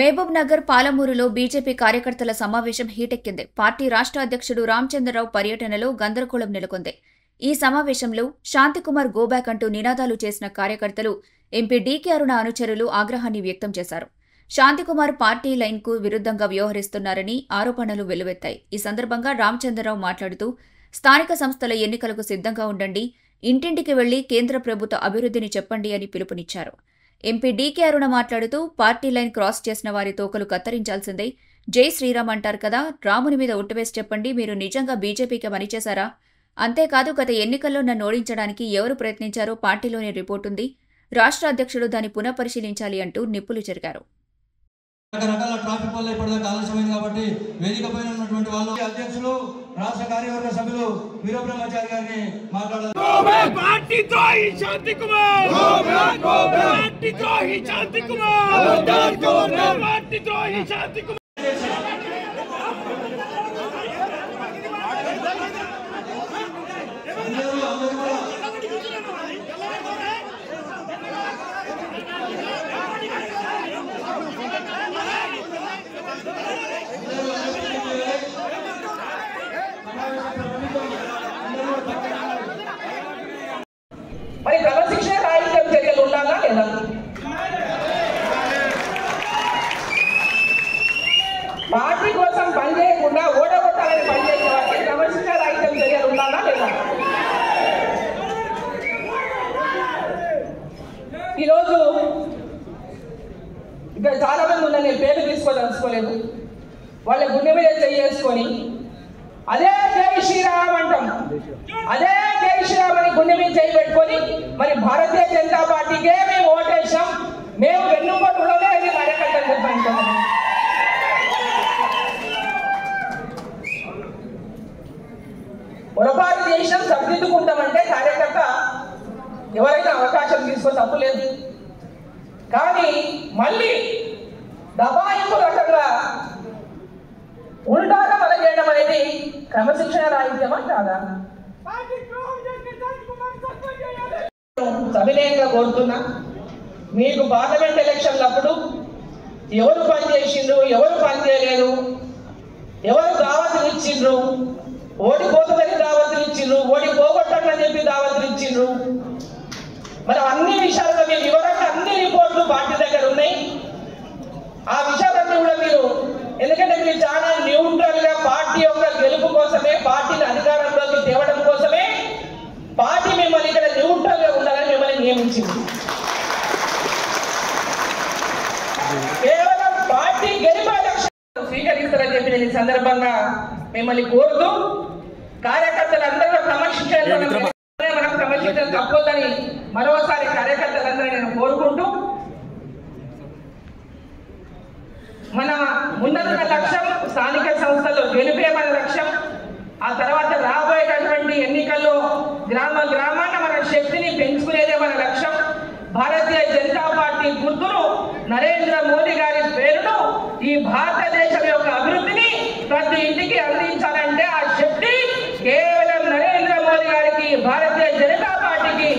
మహబూబ్ నగర్ పాలమూరులో బీజేపీ కార్యకర్తల సమావేశం హీటెక్కింది. పార్టీ రాష్ట్ర అధ్యక్షుడు రామచంద్రరావు పర్యటనలో గందరగోళం నెలకొంది. ఈ సమావేశంలో శాంతికుమార్ గోబ్యాక్ అంటూ నినాదాలు చేసిన కార్యకర్తలు ఎంపీ డీకే అరుణ అనుచరులు ఆగ్రహాన్ని వ్యక్తం చేశారు. శాంతికుమార్ పార్టీ లైన్కు విరుద్ధంగా వ్యవహరిస్తున్నారని ఆరోపణలు వెల్లువెత్తాయి. ఈ సందర్భంగా రామచంద్రరావు మాట్లాడుతూ స్థానిక సంస్థల ఎన్నికలకు సిద్ధంగా ఉండండి, ఇంటింటికి వెళ్లి కేంద్ర ప్రభుత్వ అభివృద్ధిని చెప్పండి అని పిలుపునిచ్చారు. ఎంపీ డీకే అరుణ మాట్లాడుతూ పార్టీ లైన్ క్రాస్ చేసిన వారి తోకలు కత్తిరించాల్సిందే, జై శ్రీరామ్ అంటారు కదా, రాముని మీద ఒట్టువేసి చెప్పండి, మీరు నిజంగా బీజేపీకి పనిచేశారా? అంతేకాదు గత ఎన్నికల్లో నన్ను ఓడించడానికి ఎవరు ప్రయత్నించారో పార్టీలోనే రిపోర్ట్ ఉంది, రాష్ట్ర అధ్యక్షుడు దాన్ని పునఃపరిశీలించాలి అంటూ నిప్పులు చెరిగారు. రకరకాల ట్రాఫిక్ వల్ల ఇప్పటిదాకా ఆలస్యమైంది కాబట్టి వేదిక పైన ఉన్నటువంటి వాళ్ళు అధ్యక్షులు రాష్ట్ర కార్యవర్గ సభ్యులు వీరబ్రహ్మచారి గారిని మాట్లాడారు. మరి క్రమశిక్షణ రాహిత్యం చర్యలు ఉండాలా లేదా? పార్టీ కోసం పనిచేయకుండా ఓడగొట్టాలని పనిచేసే వారికి క్రమశిక్షణ రాహిత్యం చర్యలు ఉండాలా లేదా? ఈరోజు ఇక్కడ చాలా మంది ఉన్న నేను పేరు తీసుకోదలుచుకోలేదు, వాళ్ళ గుండె మీద చేసుకొని అదే జై శ్రీరామ్ అంటాం, అదే జై శ్రీరామ్ అని గుండె మీద చేయి పెట్టుకొని మరి భారతీయ జనతా పార్టీకే మేము ఓటేసాం, మేము వెన్నుపోటులోనే అది కార్యకర్తలు చెప్పాను. పొరపాటు చేసినాం సరిదిద్దుకుంటామంటే కార్యకర్త ఎవరైనా అవకాశం తీసుకొని తప్పు లేదు. కానీ మళ్ళీ దబాయింపు రకంగా ఉల్టాగా మనం చేయడం అనేది క్రమశిక్షణ రాహిత్యమా కాదా? సవినయంగా కోరుతున్నా, మీకు పార్లమెంట్ ఎలక్షన్లప్పుడు ఎవరు పని చేసిండ్రు, ఎవరు పని చేయలేదు, ఎవరు దావతులు ఇచ్చిండ్రు, ఓడిపోతుందని దావతులు ఇచ్చిండ్రు, ఓడిపోగొట్టండి అని చెప్పి దావతులు ఇచ్చిండ్రు, మరి అన్ని విషయాల్లో మీరు వివరంగా అన్ని రిపోర్ట్లు పార్టీ దగ్గర ఉన్నాయి. ఆ విషయాలన్నీ కూడా మీరు, ఎందుకంటే మీరు చాలా న్యూట్రల్ గా పార్టీ యొక్క గెలుపు కోసమే, పార్టీని అధికారంలోకి తేవడం కోసమే పార్టీ మిమ్మల్ని ఇక్కడ న్యూట్రల్ గా ఉండాలని మిమ్మల్ని నియమించింది. కేవలం పార్టీ గెలుపు లక్ష్యం స్వీకరిస్తారని చెప్పి నేను ఈ సందర్భంగా మిమ్మల్ని కోరుతూ, కార్యకర్తలందరూ క్రమశిక్షణ మనం క్రమశిక్షణ తప్పొద్దని మరోసారి కార్యకర్తలందరూ నేను కోరుకుంటూ, మన ముందున్న లక్ష్యం స్థానిక సంస్థల్లో గెలిపే మన లక్ష్యం. ఆ తర్వాత రాబోయేటటువంటి ఎన్నికల్లో గ్రామాన మన శక్తిని పెంచుకునేదే మన లక్ష్యం. భారతీయ జనతా పార్టీ గుర్తును, నరేంద్ర మోదీ గారి పేరును, ఈ భారతదేశం యొక్క అభివృద్ధిని ప్రతి ఇంటికి అందించాలంటే ఆ శక్తి కేవలం నరేంద్ర మోదీ గారికి, భారతీయ జనతా పార్టీకి